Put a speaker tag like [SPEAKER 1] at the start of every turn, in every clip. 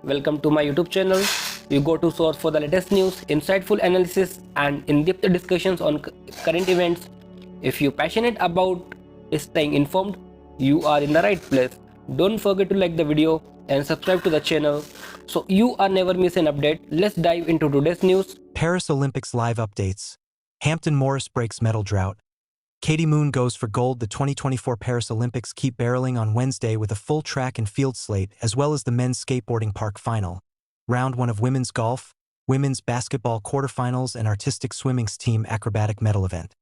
[SPEAKER 1] Welcome to my YouTube channel. You go to source for the latest news, insightful analysis, and in-depth discussions on current events. If you're passionate about staying informed, you are in the right place. Don't forget to like the video and subscribe to the channel so you are never miss an update. Let's dive into today's news.
[SPEAKER 2] Paris Olympics live updates. Hampton Morris breaks medal drought. Katie Moon goes for gold. The 2024 Paris Olympics keep barreling on Wednesday with a full track and field slate as well as the men's skateboarding park final. Round 1 of women's golf, women's basketball quarterfinals and artistic swimming's team acrobatic medal event.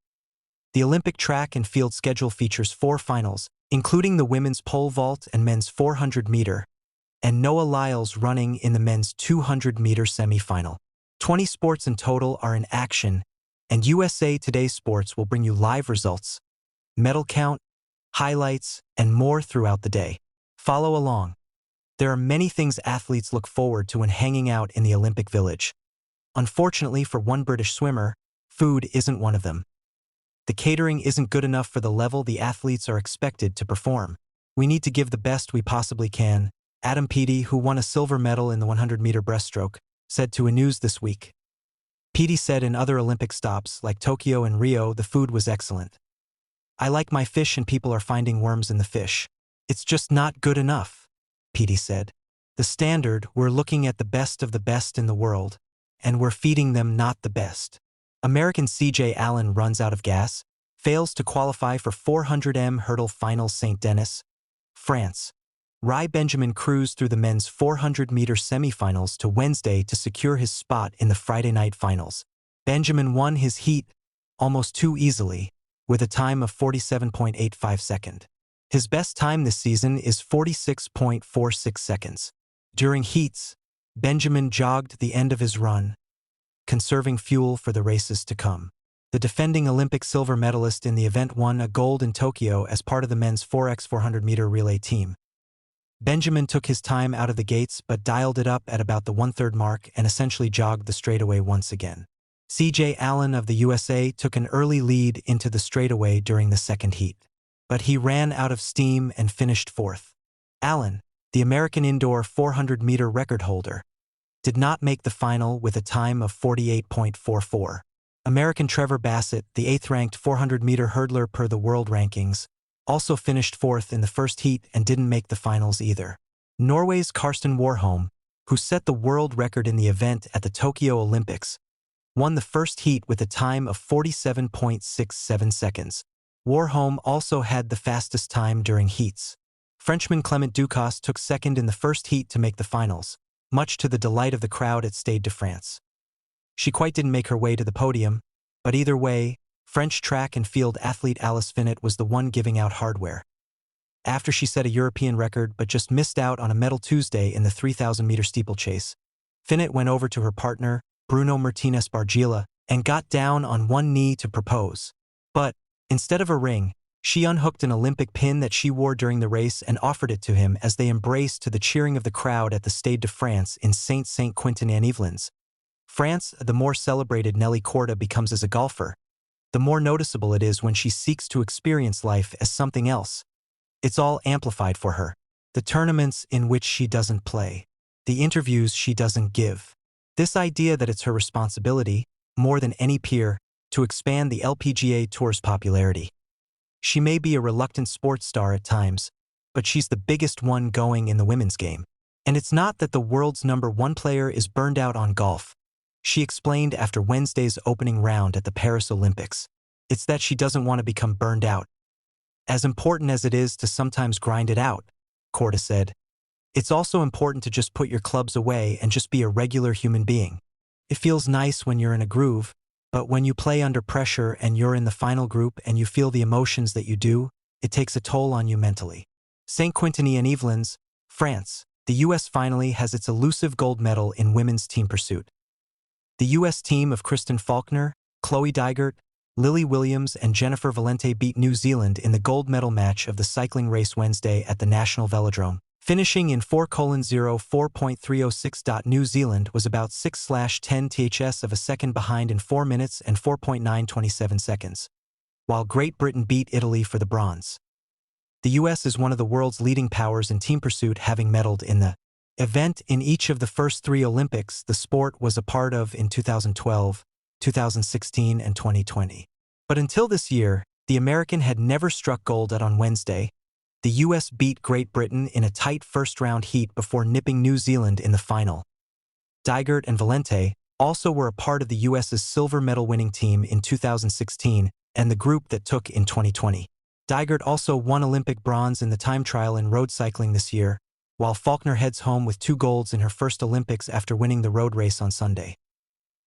[SPEAKER 2] The Olympic track and field schedule features 4 finals, including the women's pole vault and men's 400-meter, and Noah Lyles running in the men's 200-meter semi-final. 20 sports in total are in action, and USA Today Sports will bring you live results, medal count, highlights, and more throughout the day. Follow along. There are many things athletes look forward to when hanging out in the Olympic Village. Unfortunately for one British swimmer, food isn't one of them. The catering isn't good enough for the level the athletes are expected to perform. We need to give the best we possibly can, Adam Peaty, who won a silver medal in the 100-meter breaststroke, said to a News This Week. Peaty said in other Olympic stops, like Tokyo and Rio, the food was excellent. I like my fish and people are finding worms in the fish. It's just not good enough, Peaty said. The standard, we're looking at the best of the best in the world, and we're feeding them not the best. American C.J. Allen runs out of gas, fails to qualify for 400m hurdle finals. St. Denis, France. Rai Benjamin cruised through the men's 400-meter semifinals to Wednesday to secure his spot in the Friday night finals. Benjamin won his heat almost too easily, with a time of 47.85 seconds. His best time this season is 46.46 seconds. During heats, Benjamin jogged the end of his run, conserving fuel for the races to come. The defending Olympic silver medalist in the event won a gold in Tokyo as part of the men's 4x400-meter relay team. Benjamin took his time out of the gates but dialed it up at about the 1/3 mark and essentially jogged the straightaway once again. C.J. Allen of the USA took an early lead into the straightaway during the second heat, but he ran out of steam and finished 4th. Allen, the American indoor 400-meter record holder, did not make the final with a time of 48.44. American Trevor Bassett, the 8th-ranked 400-meter hurdler per the world rankings, also finished 4th in the first heat and didn't make the finals either. Norway's Karsten Warholm, who set the world record in the event at the Tokyo Olympics, won the first heat with a time of 47.67 seconds. Warholm also had the fastest time during heats. Frenchman Clement Ducasse took second in the first heat to make the finals, much to the delight of the crowd at Stade de France. She quite didn't make her way to the podium, but either way, French track and field athlete Alice Finot was the one giving out hardware. After she set a European record but just missed out on a medal Tuesday in the 3,000-meter steeplechase, Finot went over to her partner, Bruno Martinez Bargila, and got down on one knee to propose. But, instead of a ring, she unhooked an Olympic pin that she wore during the race and offered it to him as they embraced to the cheering of the crowd at the Stade de France in Saint-Quentin-en-Yvelines. France, the more celebrated Nelly Korda becomes as a golfer, the more noticeable it is when she seeks to experience life as something else. It's all amplified for her. The tournaments in which she doesn't play. The interviews she doesn't give. This idea that it's her responsibility, more than any peer, to expand the LPGA Tour's popularity. She may be a reluctant sports star at times, but she's the biggest one going in the women's game. And it's not that the world's #1 player is burned out on golf, she explained after Wednesday's opening round at the Paris Olympics. It's that she doesn't want to become burned out. As important as it is to sometimes grind it out, Korda said, it's also important to just put your clubs away and just be a regular human being. It feels nice when you're in a groove, but when you play under pressure and you're in the final group and you feel the emotions that you do, it takes a toll on you mentally. Saint-Quentin-en-Yvelines, France. The U.S. finally has its elusive gold medal in women's team pursuit. The U.S. team of Kristen Faulkner, Chloe Dygert, Lily Williams and Jennifer Valente beat New Zealand in the gold medal match of the cycling race Wednesday at the National Velodrome, finishing in 4:04.306. New Zealand was about 6/10 ths of a second behind in 4 minutes and 4.927 seconds, while Great Britain beat Italy for the bronze. The U.S. is one of the world's leading powers in team pursuit, having medaled in the event in each of the first 3 Olympics the sport was a part of in 2012, 2016, and 2020. But until this year, the American had never struck gold on Wednesday. The US beat Great Britain in a tight first-round heat before nipping New Zealand in the final. Dygert and Valente also were a part of the US's silver medal-winning team in 2016 and the group that took in 2020. Dygert also won Olympic bronze in the time trial in road cycling this year, while Faulkner heads home with 2 golds in her first Olympics after winning the road race on Sunday.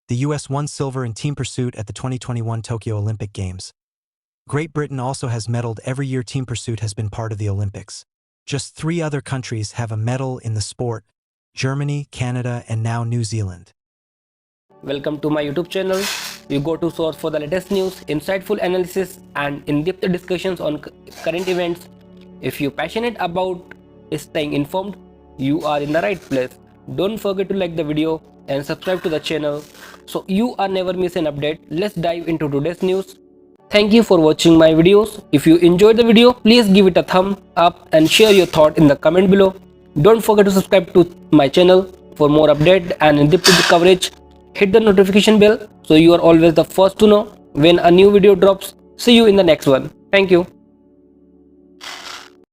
[SPEAKER 2] The US won silver in team pursuit at the 2021 Tokyo Olympic Games. Great Britain also has medaled every year team pursuit has been part of the Olympics. Just 3 other countries have a medal in the sport: Germany, Canada, and now New Zealand.
[SPEAKER 1] Welcome to my YouTube channel. You go to source for the latest news, insightful analysis, and in-depth discussions on current events. If you're passionate about staying informed, you are in the right place. Don't forget to like the video and subscribe to the channel so you are never miss an update. Let's dive into today's news. Thank you for watching my videos. If you enjoyed the video, please give it a thumb up and share your thought in the comment below. Don't forget to subscribe to my channel for more update and in-depth coverage. Hit the notification bell so you are always the first to know when a new video drops. See you in the next one. Thank you.